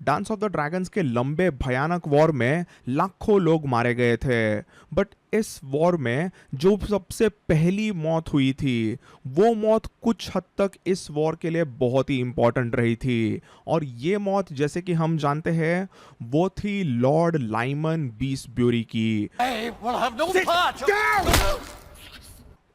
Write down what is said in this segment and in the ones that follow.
Dance of the dragons के लंबे भयानक वॉर में लाखों लोग मारे गए थे। बट इस वॉर में जो सबसे पहली मौत हुई थी वो मौत कुछ हद तक इस वॉर के लिए बहुत ही इंपॉर्टेंट रही थी। और ये मौत जैसे कि हम जानते हैं वो थी लॉर्ड लाइमन बीसब्यूरी की। I will have no part.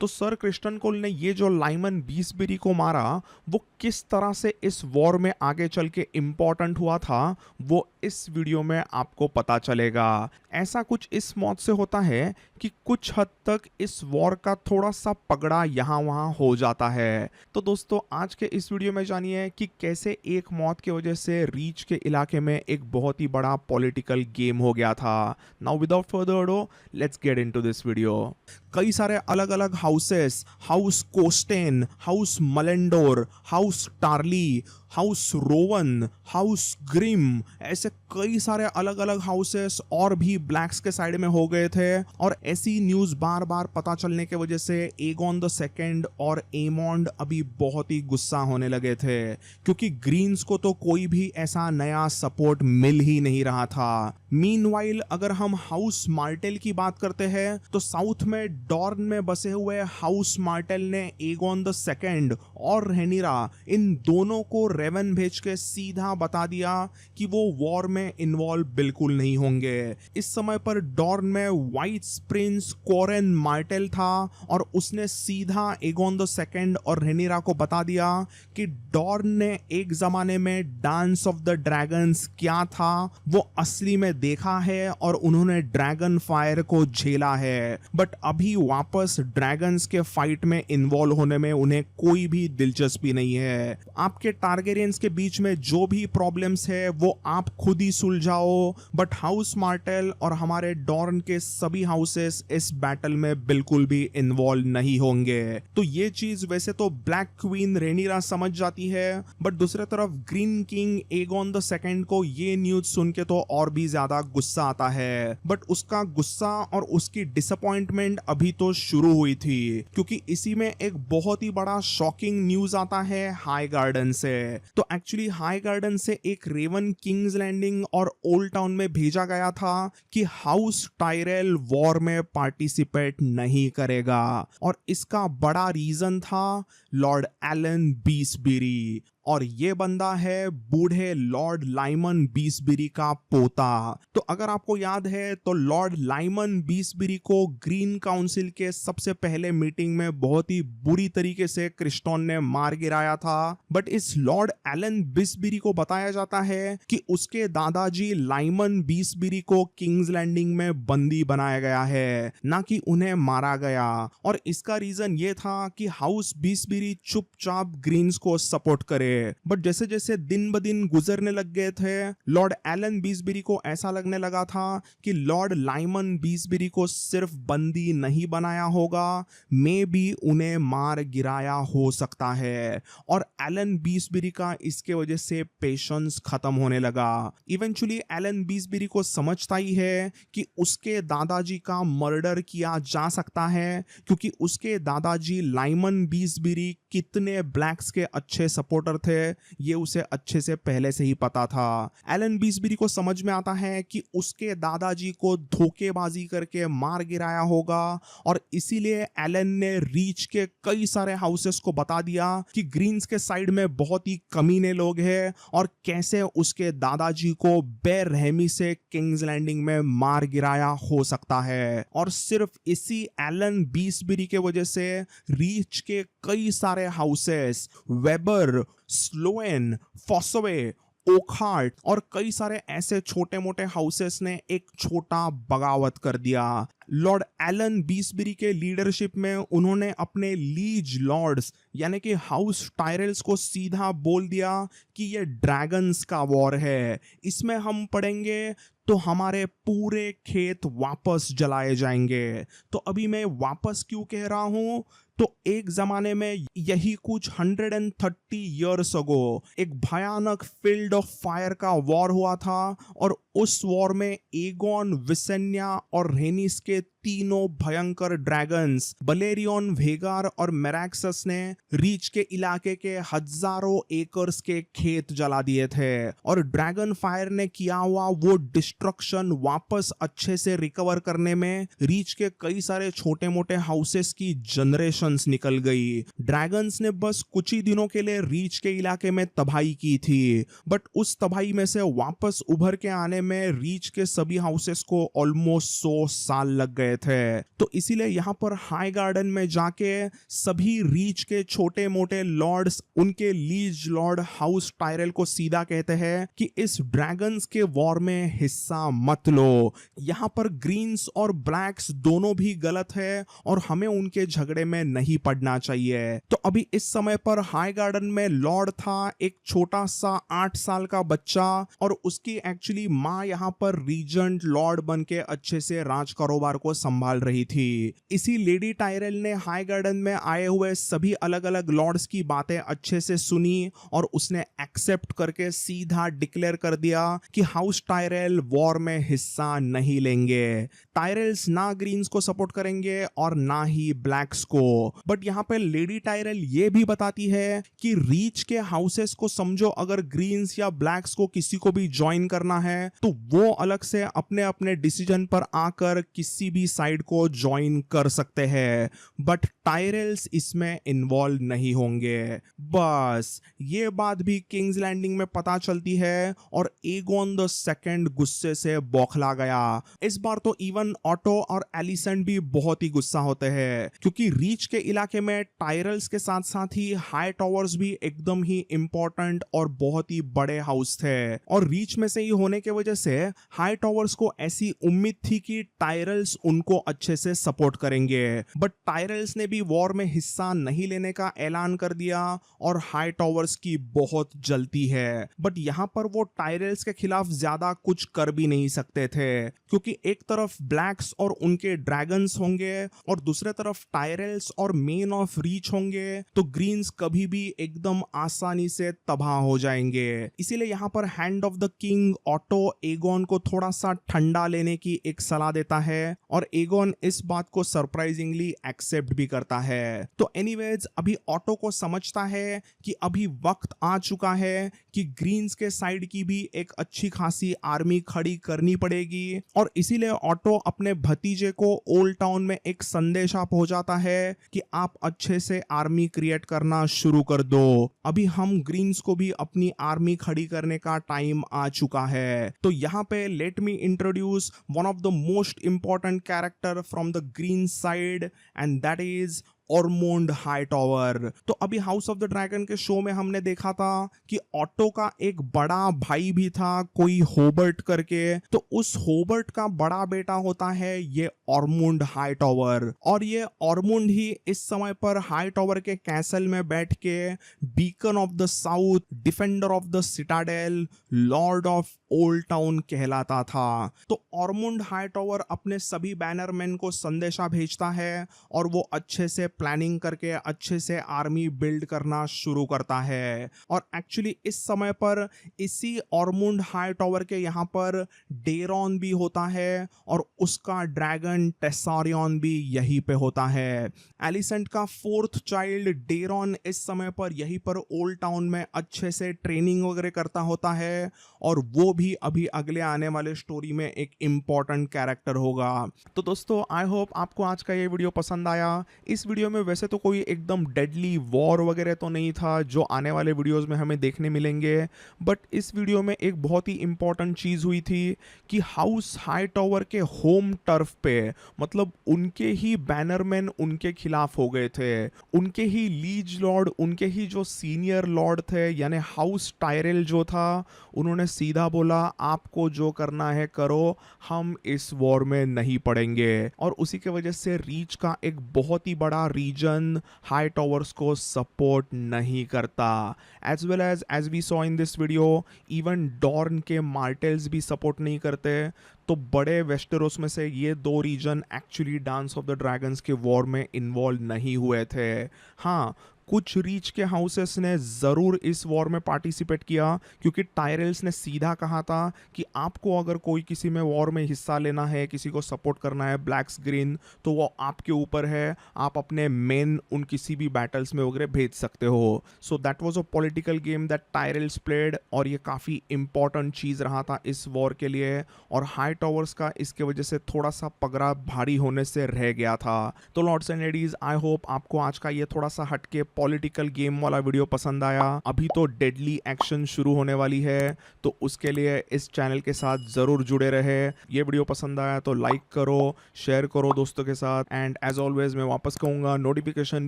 तो सर क्रिस्टन कोल ने ये जो लाइमन बीसबेरी को मारा वो किस तरह से इस वॉर में आगे चल के इम्पोर्टेंट हुआ था वो इस वीडियो में आपको पता चलेगा। ऐसा कुछ इस मौत से होता है कि कुछ हद तक इस वॉर का थोड़ा सा पगड़ा यहाँ वहाँ हो जाता है। तो दोस्तों आज के इस वीडियो में जानिए कि कैसे एक मौत की वजह से रीच के इलाके में एक बहुत ही बड़ा पॉलिटिकल गेम हो गया था। Now without further ado let's get into this video. कई सारे अलग अलग houses, house Costayne, house Mullendore, house Tarly, house Rowan, house Grimm, ऐसे कई सारे अलग अलग हाउसेस और भी ब्लैक्स के साइड में हो गए थे। और ऐसी न्यूज बार बार पता चलने की वजह से एगोन द सेकंड और एमोंड अभी बहुत ही गुस्सा होने लगे थे क्योंकि ग्रीन्स को तो कोई भी ऐसा नया सपोर्ट मिल ही नहीं रहा था। मीनवाइल अगर हम हाउस मार्टेल की बात करते हैं तो साउथ में डॉर्न में बसे हुए हाउस मार्टेल ने एगोन द सेकंड और रेनिरा इन दोनों को रेवन भेज के सीधा बता दिया कि वो वॉर में इन्वॉल्व बिल्कुल नहीं होंगे। इस समय पर डॉर्न में व्हाइट प्रिंस कोरेन मार्टेल था और उसने सीधा एगोन द सेकंड और रेनिरा को बता दिया कि डॉर्न ने एक जमाने में डांस ऑफ द ड्रैगन्स क्या था वो असली में देखा है और उन्होंने ड्रैगन फायर को झेला है। बट अभी वापस ड्रैगन्स के फाइट में इन्वॉल्व होने में उन्हें कोई भी दिलचस्पी नहीं है। आपके टारगेरियंस के बीच में जो भी प्रॉब्लम्स है वो आप खुद ही सुलझाओ, बट हाउस मार्टेल और हमारे डॉर्न के सभी हाउसेस इस बैटल में बिल्कुल भी इन्वॉल्व नहीं होंगे। तो ये चीज वैसे तो ब्लैक क्वीन रेनिरा समझ जाती है, बट दूसरी तरफ green king Aegon the second को ये न्यूज सुन के तो और भी ज्यादा गुस्सा आता है। बट उसका गुस्सा और उसकी डिसअपॉइंटमेंट अभी तो शुरू हुई थी क्योंकि इसी में एक बहुत ही बड़ा शॉकिंग न्यूज आता है हाई गार्डन से। तो एक्चुअली हाई गार्डन से एक रेवन किंग्स लैंडिंग और ओल्ड टाउन में भेजा गया था कि हाउस टायरेल वॉर में पार्टिसिपेट नहीं करेगा और इसका बड़ा रीजन था लॉर्ड एलन बीसबेरी। और ये बंदा है बूढ़े लॉर्ड लाइमन बीसबेरी का पोता। तो अगर आपको याद है तो लॉर्ड लाइमन बीसबेरी को ग्रीन काउंसिल के सबसे पहले मीटिंग में बहुत ही बुरी तरीके से क्रिस्टोन ने मार गिराया था। बट इस लॉर्ड एलन बीसबेरी को बताया जाता है कि उसके दादाजी लाइमन बीसबेरी को किंग्स लैंडिंग में बंदी बनाया गया है, ना कि उन्हें मारा गया। और इसका रीजन ये था कि हाउस बीसबेरी चुपचाप ग्रीन्स को सपोर्ट करे। बट जैसे जैसे दिन ब दिन गुजरने लग गए थे लॉर्ड एलन बीसबेरी को ऐसा लगने लगा था कि लॉर्ड लाइमन बीसबेरी को सिर्फ बंदी नहीं बनाया होगा, मे भी उन्हें मार गिराया हो सकता है। और एलन बीसबेरी का इसके वजह से पेशेंस खत्म होने लगा। इवेंचुअली एलन बीसबेरी को समझता ही है कि उसके दादाजी का मर्डर किया जा सकता है क्योंकि उसके दादाजी लाइमन बीसबेरी कितने ब्लैक्स के अच्छे सपोर्टर थे ये उसे अच्छे से पहले से ही पता था। एलन बीसबेरी को समझ में आता है कि उसके दादाजी को धोखेबाजी करके मार गिराया होगा और इसीलिए एलन ने रीच के कई सारे हाउसेस को बता दिया कि ग्रीन्स के साइड में बहुत ही कमीने लोग हैं और कैसे उसके दादाजी को बेरहमी से किंग्स लैंडिंग में मार गिराया हो सकता है। और सिर्फ इसी एलन बीसबेरी के वजह से रीच के कई सारे हाउसेस वेबर, स्लोएन, फॉसवे, ओकहार्ट और कई सारे ऐसे छोटे मोटे हाउसेस ने एक छोटा बगावत कर दिया। लॉर्ड एलन बीसबेरी के लीडरशिप में उन्होंने अपने लीज लॉर्ड्स यानी कि हाउस टायरेल्स को सीधा बोल दिया कि ये ड्रैगन्स का वॉर है, इसमें हम पढ़ेंगे तो हमारे पूरे खेत वापस जलाए जाएंगे। तो अभी मैं वापस क्यों कह रहा हूं, तो एक जमाने में यही कुछ 130 इयर्स अगो एक भयानक फील्ड ऑफ फायर का वॉर हुआ था और उस वॉर में एगोन, विसेन्या और रेनिस के तीनों भयंकर ड्रैगन्स बलेरियन, वेगार और मेरैक्सस ने रीच के इलाके के हजारों एकर्स के खेत जला दिए थे और ड्रैगन फायर ने किया हुआ वो डिस्ट्रक्शन वापस अच्छे से रिकवर करने में रीच के कई सारे छोटे मोटे हाउसेस की जनरेशंस निकल गई। ड्रैगन्स ने बस कुछ ही दिनों के लिए रीच के इलाके में तबाही की थी, बट उस तबाही में से वापस उभर के आने में रीच के सभी हाउसेस को ऑलमोस्ट 100 साल लग गए थे। तो इसीलिए यहाँ पर हाई गार्डन में जाके सभी रीच के छोटे मोटे लॉर्ड्स उनके लीज लॉर्ड हाउस टायरल को सीधा कहते हैं कि इस ड्रैगन्स के वॉर में हिस्सा मत लो। यहाँ पर ग्रीन्स और ब्लैक्स दोनों भी गलत है और हमें उनके झगड़े में नहीं पड़ना चाहिए। तो अभी इस समय पर हाई गार्डन में लॉर्ड था एक छोटा सा 8 साल का बच्चा और उसकी एक्चुअली माँ यहाँ पर रीजेंट लॉर्ड बन के अच्छे से राज कारोबार को संभाल रही थी। इसी लेडी टायरल ने हाई गार्डन में आए हुए सभी अलग अलग लॉर्ड्स की बातें अच्छे से सुनी और उसने एक्सेप्ट करके सीधा डिक्लेयर कर दिया कि हाउस टायरल वॉर में हिस्सा नहीं लेंगे। टायरल्स ना ग्रीन्स को सपोर्ट करेंगे और ना ही ब्लैक्स को। बट यहाँ पे लेडी टायरल ये भी बताती है कि रीच के हाउसेस को समझो, अगर ग्रीन्स या ब्लैक्स को किसी को भी ज्वाइन करना है तो वो अलग से अपने अपने डिसीजन पर आकर किसी भी साइड को ज्वाइन कर सकते हैं, बट टायरल्स इसमें इन्वॉल्व नहीं होंगे। बस ये बात भी किंग्स लैंडिंग में पता चलती है और एगोन द सेकंड गुस्से से बौखला गया। इस बार तो इवन ऑटो और एलिसेंट भी बहुत ही गुस्सा होते हैं क्योंकि रीच के इलाके में टायरल्स के साथ साथ ही हाई टावर्स भी एकदम ही इंपॉर्टेंट और बहुत ही बड़े हाउस थे और रीच में से ही होने की वजह से हाई टावर्स को ऐसी उम्मीद थी कि टायरल्स उनको अच्छे से सपोर्ट करेंगे। बट टायरल्स ने भी वॉर में हिस्सा नहीं लेने का ऐलान कर दिया और हाई टावर्स की बहुत जलती है। बट यहाँ पर वो टायरल्स के खिलाफ ज्यादा कुछ कर भी नहीं सकते थे क्योंकि एक तरफ ब्लैक्स और उनके ड्रैगन्स होंगे और दूसरे तरफ टायरल्स और मेन ऑफ रीच होंगे, तो ग्रीन्स कभी भी एकदम आसानी से तबाह हो जाएंगे। इसीलिए यहाँ पर hand of the king auto Aegon को थोड़ा सा ठंडा लेने की एक सलाह देता है और एगोन इस बात को सरप्राइजिंगली एक्सेप्ट भी करता है। तो एनीवेज अभी ऑटो को समझता है कि अभी वक्त आ चुका है कि ग्रीन्स के साइड की भी एक अच्छी खासी आर्मी खड़ी करनी पड़ेगी और इसीलिए ऑटो अपने भतीजे को ओल्ड टाउन में एक संदेशा पहुंचाता है कि आप अच्छे से आर्मी क्रिएट करना शुरू कर दो, अभी हम ग्रीन्स को भी अपनी आर्मी खड़ी करने का टाइम आ चुका है। तो यहाँ पे let me introduce one of the most important character from the green side and that is Ormund Hightower. तो अभी हाउस ऑफ द ड्रैगन के शो में हमने देखा था कि ऑटो का एक बड़ा भाई भी था कोई होबर्ट करके, तो उस होबर्ट का बड़ा बेटा होता है ये ऑरमोंड हाईटावर और ये ऑरमोंड ही इस समय पर हाईटावर के कैसल में बैठ के beacon of the south, defender of the Citadel, Lord of old town कहलाता था। तो ऑरमोंड हाईटावर अपने सभी बैनरमैन को संदेशा भेजता है और वो अच्छे से प्लानिंग करके अच्छे से आर्मी बिल्ड करना शुरू करता है और एक्चुअली इस समय पर इसी ऑरमोंड हाईटावर के यहाँ पर डेरॉन भी होता है और उसका ड्रैगन टेसारियन भी यहीं पे होता है। एलिसेंट का 4th चाइल्ड डेरॉन इस समय पर यहीं पर ओल्ड टाउन में अच्छे से ट्रेनिंग वगैरह करता होता है और वो भी अभी अगले आने वाले स्टोरी में एक इम्पॉर्टेंट कैरेक्टर होगा। तो दोस्तों आई होप आपको आज का ये वीडियो पसंद आया। इस वीडियो में वैसे तो कोई एकदम डेडली वॉर वगैरह तो नहीं था जो आने वाले वीडियोस में हमें देखने मिलेंगे, बट इस वीडियो में एक बहुत ही इंपॉर्टेंट चीज़ हुई थी कि हाउस हाईटावर के होम टर्फ पे मतलब उनके ही बैनरमैन उनके खिलाफ हो गए थे, उनके ही लीज लॉर्ड, उनके ही जो सीनियर लॉर्ड थे यानी हाउस टायरल जो था, उन्होंने सीधा बोला आपको जो करना है करो, हम इस वॉर में नहीं पड़ेंगे और उसी के वजह से रीच का एक बहुत ही बड़ा रीजन हाई टावर्स को सपोर्ट नहीं करता। As well as we saw in this video even Dorne के मार्टेल्स भी सपोर्ट नहीं करते। तो बड़े वेस्टेरोस में से ये 2 region actually dance of the dragons के वॉर में इन्वॉल्व नहीं हुए थे। हाँ, कुछ रीच के हाउसेस ने ज़रूर इस वॉर में पार्टिसिपेट किया, क्योंकि टायरल्स ने सीधा कहा था कि आपको अगर कोई किसी में वॉर में हिस्सा लेना है, किसी को सपोर्ट करना है ब्लैक्स ग्रीन, तो वो आपके ऊपर है, आप अपने मेन उन किसी भी बैटल्स में वगैरह भेज सकते हो। So that was a political game that Tyrells played, और ये काफ़ी इंपॉर्टेंट चीज़ रहा था इस वॉर के लिए। और हाई टॉवर्स का इसके वजह से थोड़ा सा पगड़ा भारी होने से रह गया था। तो lords and ladies, I hope आपको आज का ये थोड़ा सा हटके पॉलिटिकल गेम वाला वीडियो पसंद आया। अभी तो डेडली एक्शन शुरू होने वाली है, तो उसके लिए इस चैनल के साथ ज़रूर जुड़े रहे। ये वीडियो पसंद आया तो लाइक करो, शेयर करो दोस्तों के साथ, एंड एज ऑलवेज मैं वापस कहूँगा नोटिफिकेशन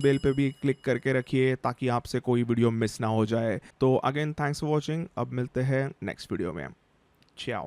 बेल पे भी क्लिक करके रखिए ताकि आपसे कोई वीडियो मिस ना हो जाए। तो अगेन थैंक्स फॉर वॉचिंग, अब मिलते हैं नेक्स्ट वीडियो में। Ciao.